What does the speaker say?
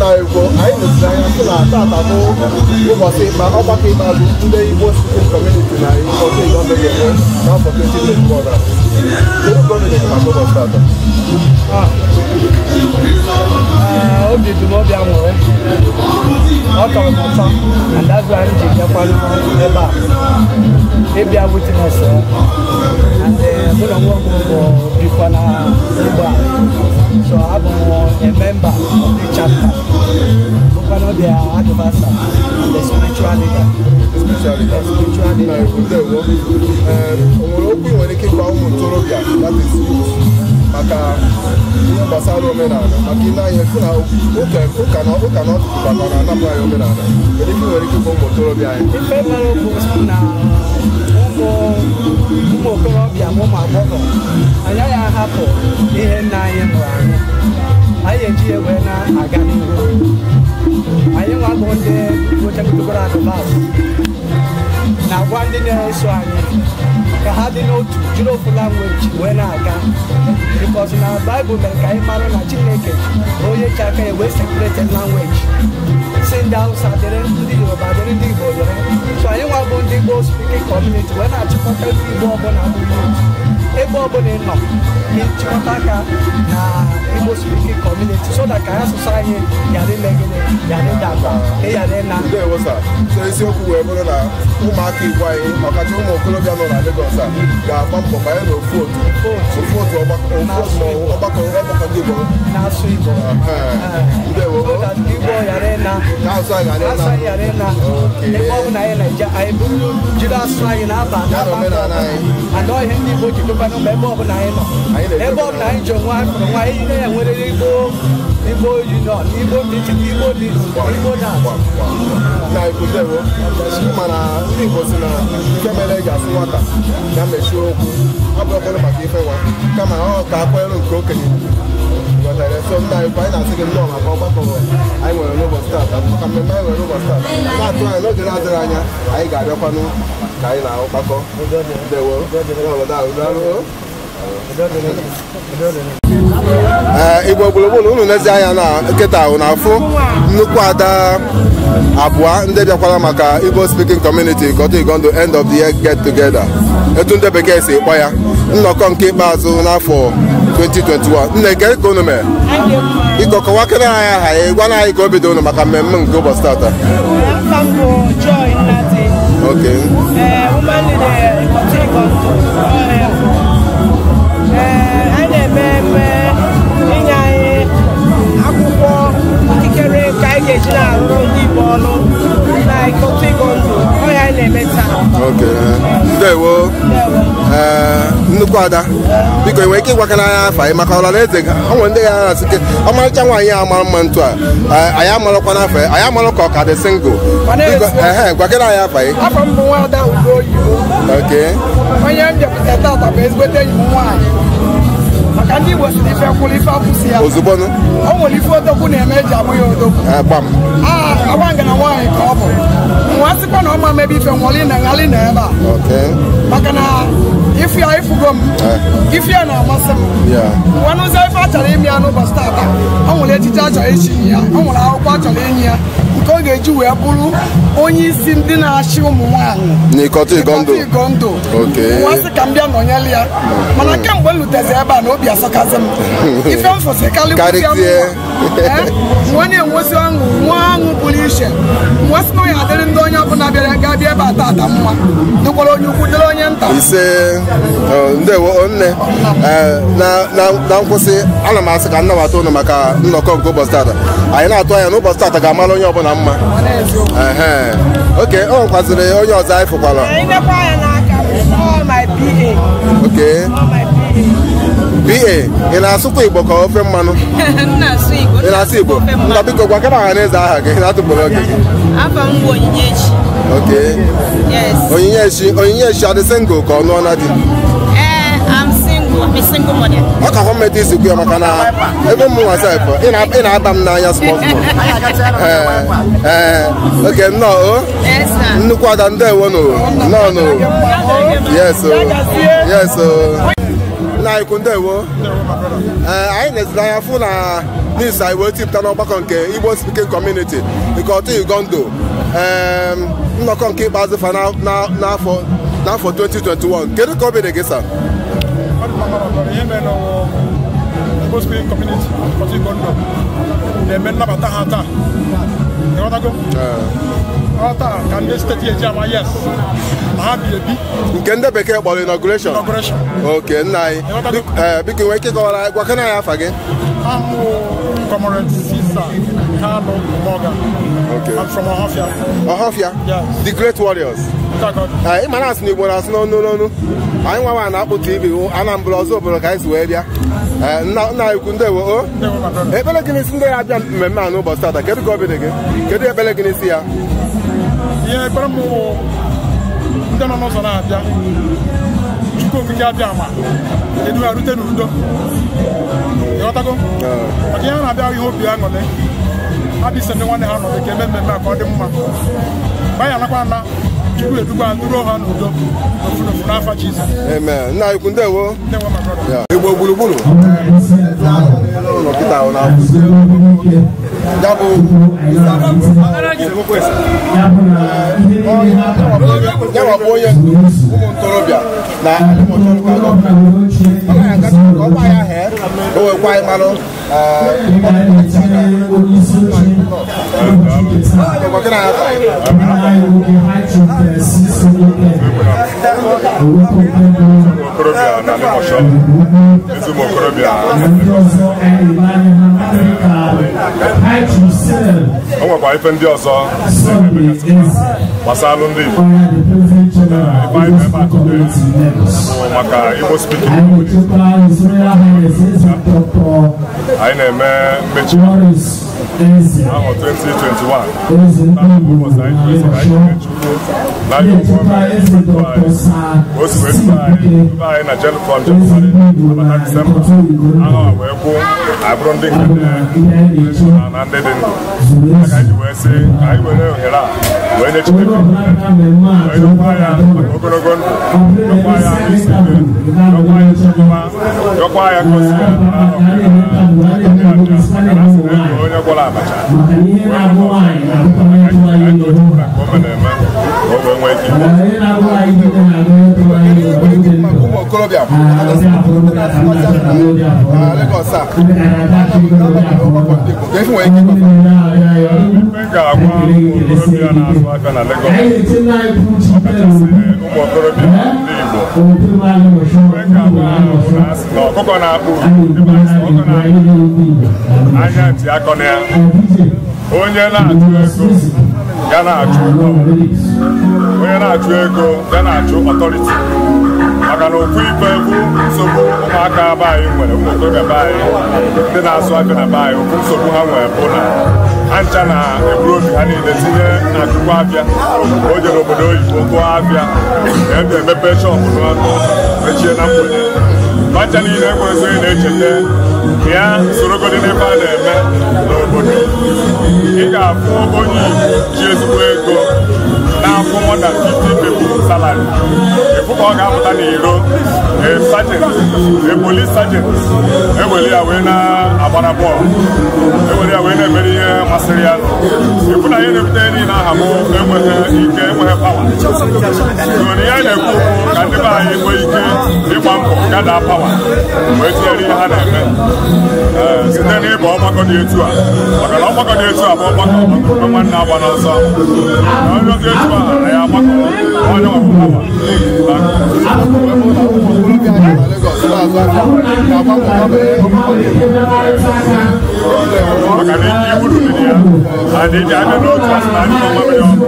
na Igbo anyị na-esi anya sị na tata bụ ụbọchị ọgbakọ ikpeazụ ndị Igbo speaking community na Ikotun Igondo ga-eme n'afọ 2024. Kedu ka ọ dị maka ụbọchị tata? Obi dị m obi aṅụrị, ọ tọrọ m ụtọ, and that's why anyị ji bịakwanụ ebe a ịbịa witness and mụ na nwa m bụ bikwa na Igbo a, so abụ m a member of the chapter, bụkwanụ the advisor, the spiritual leader. Onwere okwu nwere ike ịgwa ụmụ ntorobịa maka ihe gbasara omenala maka ile anya sị na ụka na ọdụbata na-anapụ anyị omenala, kedu ihe nwere ike ịgwa ụmụ ntorobịa anyị? Ife mere okwu na ụmụ okorobịa ma ụmụ agbọghọ anyị agaghị ahapụ ihe nna anyị mụrụ anyị eji ewe na-aga n'ihu. Anyị nwa bụ ndị wechekwutugoro advansị na-agwa ndị na-eso anyị ka ha dị n'otu jiri ofu language wee na-aga, because na Bible mere ka anyị mara na Chineke onye ji aka ya wee separated language, si ndị Hausa dịrị, ndị Yoruba dịrị, ndị Igbo dịrị. So anyị nwa bụ ndị Igbo speaking community wee na-achịkọta ndị Igbo ọbụla ebe ọbụla ị nọ ịchịkọta aka na Igbo speaking community so that ka asụsụ anyị ghara ilegide, ghara ịda agwa, ghara ịna. So isiokwu wee bụrụ na ụmụaka Igbo anyị ọkacha ụmụ okorobịa nọ na Lagos a ga-agba mbọ banye n'ofu otu ọgbakọ ndị Igbo na-asụ Igbo, Igbo ghara ịna, asụ anyị ghara ịna. Ebe ọ bụ na anyị na-eje anyị bụrụ jiri asụsụ anyị na-aba ada ihe ndị Igbo ji dụkwanụ mgbe ebe ọbụla anyị nọ, ebe ọbụla anyị ji onwe anyị fụrụ nwa anyị na ya nwere Igbo union, Igbo na Ikutewo mana ndị Igbo si na nke mere ga-asụ nwata ya mechie okwu abụrụkwanụ maka ife nwa kama ọ ka akwanyere nke okenye. So ndị anyị na-asị gị nnọọ maka ọgbakọ anyị nwere n'ụbọchị tata, maka mmemme anyị nwere n'ụbọchị tata na-atụ anya n'oge na-adịrị anya anyị ga-abịakwanụ ka anyị na ọgbakọ. Igbo gburugburu unu n'ezi anya na nkịta ahụ na-afụ nnukwu ada abụọ ndị bịakwara maka Igbo speaking community Ikotun Igondo end of the year get together, etu ndị bekee si kpọ ya, nnọkọ nke ikpeazụ n'afọ 2021. Nne nke ka unu mere biko kọwakere anyị aha ya, gwana anyị ka o bido unu maka mmemme nke ụbọchị tata. Inye anyị akwụkwọ ikikere ka anyị ga-eji na-arụ ndị Igbo ọnụ na Ikotun Igondo, ọya anyị na-eme taa. Ndewo nnukwu ada biko enwere ike ịgwakana anyị afa anyị maka ọla na eze o nwere ndị ya na-asị ke ọmarịcha nwaanyị a mara mma ntu a anyị amarụkwa n'afọ ya, anyị amarụ ka ọ ka dị single. Gwakana anyị afa anyị. Afọ m bụ Nwada Ugoyibo. Onye m bịapụta tata bụ ezigbote enyi m nwaanyị, maka ndị Igbo si ife kwụrụ ife akwụsị ya ozugbo. O nwere ife odogwu na-eme eji abụ ya odogwu. Agba nga na nwaanyị ka ọ bụ nwa sịkwa na ọma mebe ife nwali na ngali na ebe a, maka na ife ya ifugo m ife ya na-amasị m. Nwanụzọ ife a chọrọ ime ya n'ụbọchị tata, o nwere echiche a chọrọ ichi ya, o nwere akwụkwọ a chọrọ inye ya nke ọ ga-eji wee bụrụ onye isi ndị na-achị ụmụ nwaanyị n'Ikotun Igondo. Nwa sị ka m bịa nọnyere ya, mana kemgbe m lutezi ebe a na obi asọkazi m ife m fọsị karịa nwa na-enwezi ọṅụ, nwa aṅụ pụrụ iche. Nwa sị na ya adịrị ndị onye ọbụla bịara ga-abịa ebe a tata mma, dịkwara onye ukwu dịrị onye nta. Ndewo nne, na nkwụsị ana m asị ka nnabata ụnụ maka nnọkọ nke ụbọchị tata. Anyị na-atụ anya n'ụbọchị tata ga-amara onye ọbụla mma. O nwekwaziri onye ọzọ anyị fụkwara. PA, ị na-asụkwa Igbo ka ofe mmanụ? Ị na-asụ Igbo? Nna biko gwakana ọha na eze aha gị na-atụpụrụ oge gị. Onyinyechi adị single ka ọ nụọ na di? Ọ ka hụ mmeta isi kwu ya maka na ebe ụmụ nwa sef ị na-aba m n'anya small. Nnọọ nnukwu ada ndewo nnọọ. Yes. Nna anyị ndewo. Anyị na-eziri anya fụ na n'isi anyị wee tipụta n'ọgbakọ nke Igbo Speaking Community nke Ọtụ Igondo nnọkọ nke ikpeazụ fa n'afọ 2021. Kedu ka obi dị gị sa? Igbo Speaking Community Ọtụ Igondo na-eme nnabata ha taa. Taa ka ndị steeti eji ama yes ma ha bi ebi nke ndị bekee kpọrọ inauguration. Okay, nna anyị biko nwee ike kọwara gwakana ya afa gị. Amụ Comrade Sisa Kano Morgan. Okay. I'm from Ohafia. Ohafia? Yes. The Great Warriors. Ị ma na-asụ n'Igbo na-asụ n'ọnụ anyị nwa na-akpụ TV Anambra ọzọ obodo ka anyị si wee bịa. Nna ikwu ndewo. Ekpere gị n'isi ndị ya abịa mmemme a n'ụbọchị tata, kedu ka obi dị gị? Kedu ekpere gị n'isi ya? Ihe ekpere m ndị nọ n'ụzọ na-abịa Chukwu okike abịa ma edu ha rute n'udo. Ịghọtago? Maka ihe na-abịa ihe obi aṅụrị abịa ndị nwanne ha nọdụ ka eme mmemme a ka ọ dị mma. Banya nakwa na Chukwu eduba duro ha n'udo n'ofu n'afa Jizọs. Amen. Nna ikwu ndewo. Igbo gburugburu nọkịta ahụ na ya bụ onye ụmụ ntorobịa na ọgba ya he o wekwa anyị marụ o nwekwa ife ndị ọzọ gbasara ndị Igbo maka Igbo Speaking Community. Anyị na-eme mmechi ahụ 2021 ụbọchị anyị kwesịrị anyị na-emechi o si wee tụba anyị na Jenfọn abata Disemba ahụ wee kwụ abụrụ ndị nke na ndị dị ndụ aka anyị wee sị ka anyị were ohere a wee nyechite wee nyekwa ya maka ogologo ndụ nyekwa ya isi ike nyekwa ya nchekwaba nyekwa ya ngosi ya maka na asị na onye gwọrọ abacha okorobịa ga-agwa ụmụ okorobịa na-azụ aka na Lagos ọkachasị ụmụ okorobịa ndị Igbo ga-asị na ọkụkọ na-akpụ anya ntị akọ na ya onye na-achụ ego ya na-achụ onye na-achụ ego ya na-achụ ọtọriti maka na okwu ife bụ nsogbu ụmụaka be anyị nwere ụmụ okorobịa be anyị ndị na-azụ aka na be anyị okwu nsogbu ha nwere bụ na ha ncha na-eburu obi ha niile tinye n'akụkụ abịa o jere obodo oyibo gụọ abịa na ebe emepe shọpụ n'ọnụ mechie na mgbede bacha niile enwezi onye na-echeta ya sorogodi n'ebe a na-eme n'obodo ị ga-afụ onye Igbo ji ezigbo ego na-akwụ more than 50 people salary ịfụ ka ọ ga-apụta n'iro police sergeant ewere ya wee na-agbara bọọlụ ewere ya wee na-emere ihe masịrị ya ịfụ na ihe na-ebute niile aha m enweghị ike enweghị pawa onye ya na-ekwu ka ndị be anyị nwee ike ịgba mbọ gada pawa wee tinyere ihe ha na-eme site n'ịba ọgbakọ dị etu a maka na ọgbakọ dị etu a bụ ọgbakọ nwanne agba n'ọsọ na onye dị etu a na ya agbakọ onye ọbụla maka na ike iwu ruru ya adịghị anya n'otu asị na anyị ọmamịrị ọgụ